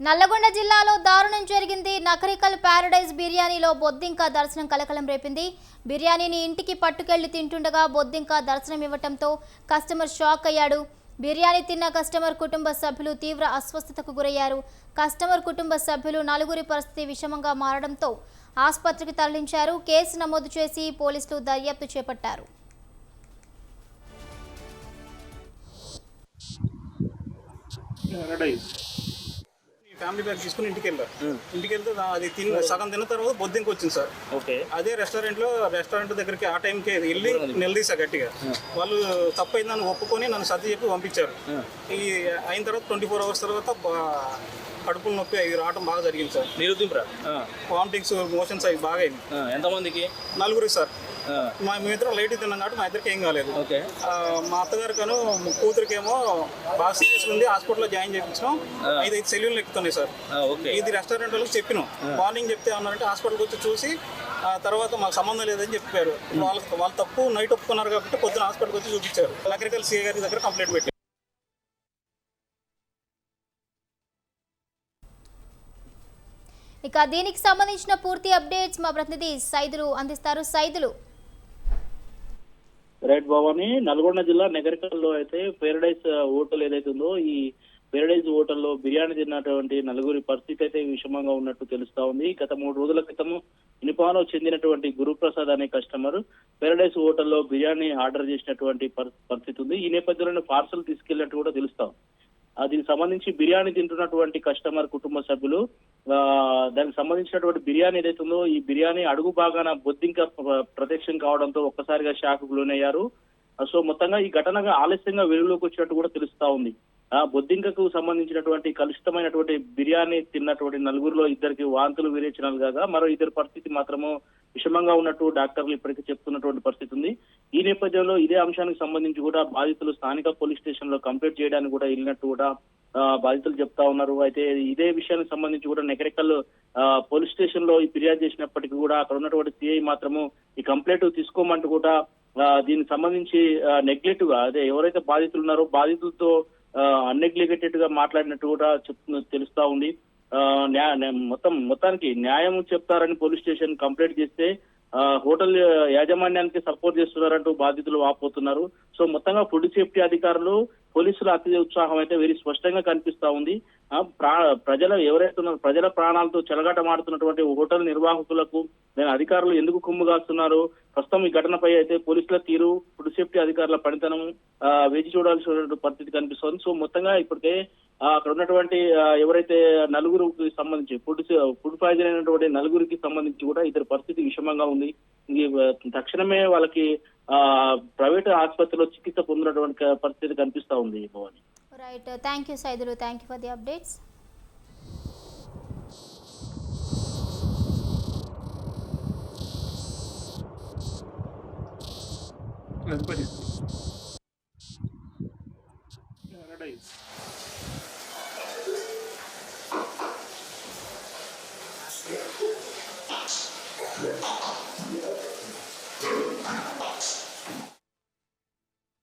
నల్లగొండ జిల్లాలో దారుణం జరిగింది. నకరికల్ ప్యారడైజ్ బిర్యానీలో బొద్దింక దర్శనం కలకలం రేపింది. బిర్యానీని ఇంటికి పట్టుకెళ్లి తింటుండగా బొద్దింక దర్శనం ఇవ్వటంతో కస్టమర్ షాక్ అయ్యాడు. బిర్యానీ తిన్న కస్టమర్ కుటుంబ సభ్యులు తీవ్ర అస్వస్థతకు గురయ్యారు. కస్టమర్ కుటుంబ సభ్యులు నలుగురి పరిస్థితి విషమంగా మారడంతో ఆసుపత్రికి తరలించారు. కేసు నమోదు చేసి పోలీసులు దర్యాప్తు చేపట్టారు. ఫ్యామిలీ బ్యాగ్ తీసుకుని ఇంటికి వెళ్తే అది సగం తిన్న తర్వాత బొద్దింక వచ్చింది సార్. అదే రెస్టారెంట్ దగ్గరికి ఆ టైంకి వెళ్ళి నిలదీసా గట్టిగా. వాళ్ళు తప్పైందని ఒప్పుకొని నన్ను సర్ది చెప్పి పంపించారు. ఈ అయిన తర్వాత 24 hours తర్వాత కడుపులు నొప్పి అవి రావడం బాగా జరిగింది సార్. వామిటింగ్స్ మోషన్స్ అవి బాగా అయింది. ఎంతమందికి? నలుగురికి సార్. మేమిద్దరం లైట్ తిన్నాం కాబట్టి మా ఇద్దరికి ఏం కాలేదు. మా అత్తగారు కాను కూతురికేమో బాగా సీరియస్ ఉంది, హాస్పిటల్లో జాయిన్ చేయించాం. 5 సెల్యూన్లు ఎక్కుతున్నాయి సార్. ఇది రెస్టారెంట్ వాళ్ళకి చెప్పినాం. మార్నింగ్ చెప్తే ఏమన్నారంటే హాస్పిటల్కి వచ్చి చూసి తర్వాత మాకు సంబంధం లేదని చెప్పారు. వాళ్ళు తప్పు నైట్ ఒప్పుకున్నారు కాబట్టి పొద్దున హాస్పిటల్కి వచ్చి చూపించారు. నకరికల్ సిఐ గారి దగ్గర కంప్లైంట్ పెట్టారు. ఇక దీనికి సంబంధించిన పూర్తి అప్డేట్స్ మా ప్రతినిధి సైదులు అందిస్తారు. సైదులు. రైట్ భవాని, నల్గొండ జిల్లా నగరికల్లో అయితే పేరడైజ్ హోటల్ ఏదైతే ఉందో ఈ పేరడైజ్ హోటల్లో బిర్యానీ తిన్నటువంటి నలుగురి పరిస్థితి అయితే విషమంగా ఉన్నట్టు తెలుస్తా ఉంది. గత 3 రోజుల క్రితం ఇనుపాలో చెందినటువంటి గురుప్రసాద్ అనే కస్టమర్ పేరడైజ్ హోటల్లో బిర్యానీ ఆర్డర్ చేసినటువంటి పరిస్థితి ఉంది. ఈ నేపథ్యంలో పార్సల్ తీసుకెళ్లినట్టు కూడా తెలుస్తాం. దీనికి సంబంధించి బిర్యానీ తింటున్నటువంటి కస్టమర్ కుటుంబ సభ్యులు దానికి సంబంధించినటువంటి బిర్యానీ ఏదైతే ఉందో ఈ బిర్యానీ అడుగు భాగాన బొద్దింక ప్రత్యక్షం కావడంతో ఒక్కసారిగా షాక్ లోనయ్యారు. సో మొత్తంగా ఈ ఘటనగా ఆలస్యంగా వెలుగులోకి వచ్చినట్టు కూడా తెలుస్తా ఉంది. బొద్దింకకు సంబంధించినటువంటి కలుషితమైనటువంటి బిర్యానీ తిన్నటువంటి నలుగురిలో ఇద్దరికి వాంతులు విరేచనాలు కాగా మరో ఇద్దరి పరిస్థితి మాత్రము విషమంగా ఉన్నట్టు డాక్టర్లు ఇప్పటికీ చెప్తున్నటువంటి పరిస్థితి ఉంది. ఈ నేపథ్యంలో ఇదే అంశానికి సంబంధించి కూడా బాధితులు స్థానిక పోలీస్ స్టేషన్ లో కంప్లైంట్ చేయడానికి కూడా వెళ్ళినట్టు కూడా బాధితులు చెప్తా ఉన్నారు. అయితే ఇదే విషయానికి సంబంధించి కూడా నకరికల్ పోలీస్ స్టేషన్ లో ఫిర్యాదు చేసినప్పటికీ కూడా అక్కడ ఉన్నటువంటి సిఐ మాత్రము ఈ కంప్లైంట్ తీసుకోమంటూ కూడా దీనికి సంబంధించి నెగ్లెక్ట్ గా అదే ఎవరైతే బాధితులు ఉన్నారో బాధితులతో అన్నెగ్లిగేటెడ్ గా మాట్లాడినట్టు కూడా తెలుస్తా ఉంది. మొత్తానికి న్యాయం చెప్తారని పోలీస్ స్టేషన్ కంప్లైంట్ చేస్తే హోటల్ యాజమాన్యానికి సపోర్ట్ చేస్తున్నారంటూ బాధితులు వాపోతున్నారు. సో మొత్తంగా ఫుడ్ సేఫ్టీ అధికారులు పోలీసుల అతి ఉత్సాహం అయితే వెరీ స్పష్టంగా కనిపిస్తా ఉంది. ప్రజలు ఎవరైతే ఉన్నారో ప్రజల ప్రాణాలతో చెలగాటమాడుతున్నటువంటి హోటల్ నిర్వాహకులకు అధికారులు ఎందుకు కుమ్ము కాస్తున్నారు, ప్రస్తుతం ఈ ఘటనపై అయితే పోలీసుల తీరు ఫుడ్ సేఫ్టీ అధికారుల పనితనం వేచి చూడాల్సిన పరిస్థితి కనిపిస్తోంది. సో మొత్తంగా ఇప్పటికే అక్కడ ఉన్నటువంటి ఎవరైతే నలుగురికి సంబంధించి ఫుడ్ పాయిజన్ అయినటువంటి నలుగురికి సంబంధించి కూడా ఇద్దరు పరిస్థితి విషమంగా ఉంది. తక్షణమే వాళ్ళకి ప్రైవేట్ ఆసుపత్రిలో చికిత్స పొందినటువంటి పరిస్థితి కనిపిస్తా ఉంది. Bhavani. Right, thank you Saidulu, thank you for the updates. Paradise.